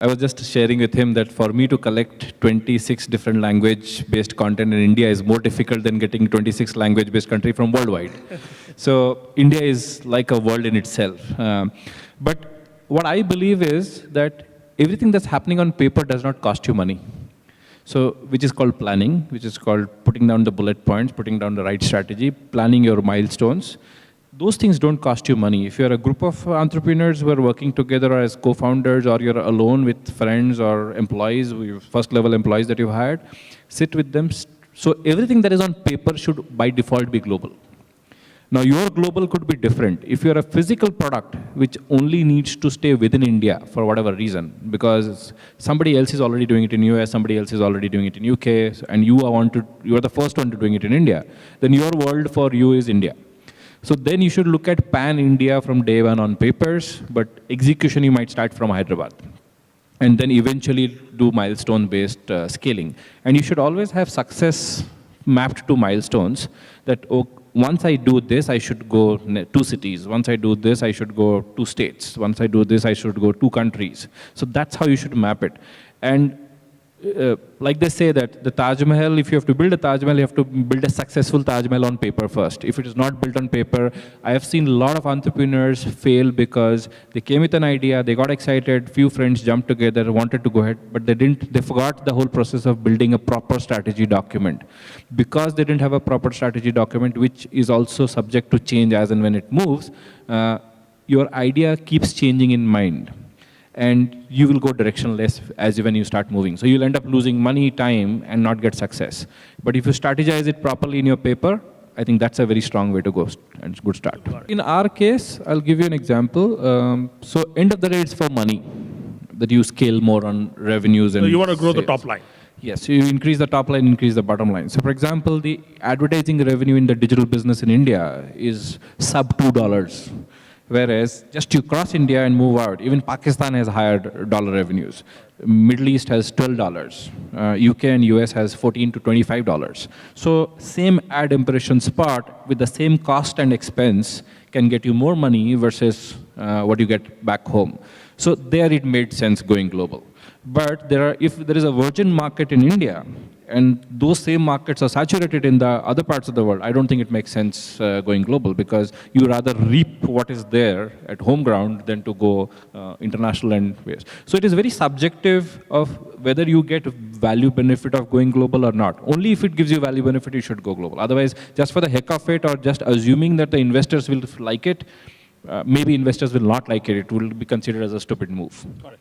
I was just sharing with him that for me to collect 26 different language-based content in India is more difficult than getting 26 language-based country from worldwide. So India is like a world in itself. But what I believe is that everything that's happening on paper does not cost you money. So, which is called planning, which is called putting down the bullet points, putting down the right strategy, planning your milestones. Those things don't cost you money. If you're a group of entrepreneurs who are working together or as co-founders, or you're alone with friends or employees, your first-level employees that you've hired, sit with them. So everything that is on paper should, by default, be global. Now, your global could be different. If you're a physical product which only needs to stay within India for whatever reason, because somebody else is already doing it in US, somebody else is already doing it in UK, and you are the first one to doing it in India, then your world for you is India. So then you should look at pan-India from day one on papers, but execution you might start from Hyderabad. And then eventually do milestone-based scaling. And you should always have success mapped to milestones that, once I do this, I should go 2 cities. Once I do this, I should go 2 states. Once I do this, I should go 2 countries. So that's how you should map it. And like they say that the Taj Mahal, if you have to build a Taj Mahal, you have to build a successful Taj Mahal on paper first. If it is not built on paper, I have seen a lot of entrepreneurs fail because they came with an idea, they got excited, few friends jumped together, wanted to go ahead, but they forgot the whole process of building a proper strategy document. Because they didn't have a proper strategy document, which is also subject to change as and when it moves, your idea keeps changing in mind. And you will go directionless as when you start moving. So you'll end up losing money, time, and not get success. But if you strategize it properly in your paper, I think that's a very strong way to go, and it's a good start. In our case, I'll give you an example. So end of the day, it's for money, that you scale more on revenues. And so you want to grow sales. the top line. Yes, so you increase the top line, increase the bottom line. So for example, the advertising revenue in the digital business in India is sub $2. Whereas just you cross India and move out, even Pakistan has higher dollar revenues. Middle East has $12. UK and US has $14 to $25. So same ad impression spot with the same cost and expense can get you more money versus what you get back home. So there it made sense going global. But if there is a virgin market in India, and those same markets are saturated in the other parts of the world, I don't think it makes sense going global, because you rather reap what is there at home ground than to go international and ways. So it is very subjective of whether you get value benefit of going global or not. Only if it gives you value benefit, you should go global. Otherwise, just for the heck of it, or just assuming that the investors will like it, maybe investors will not like it. It will be considered as a stupid move. Got it.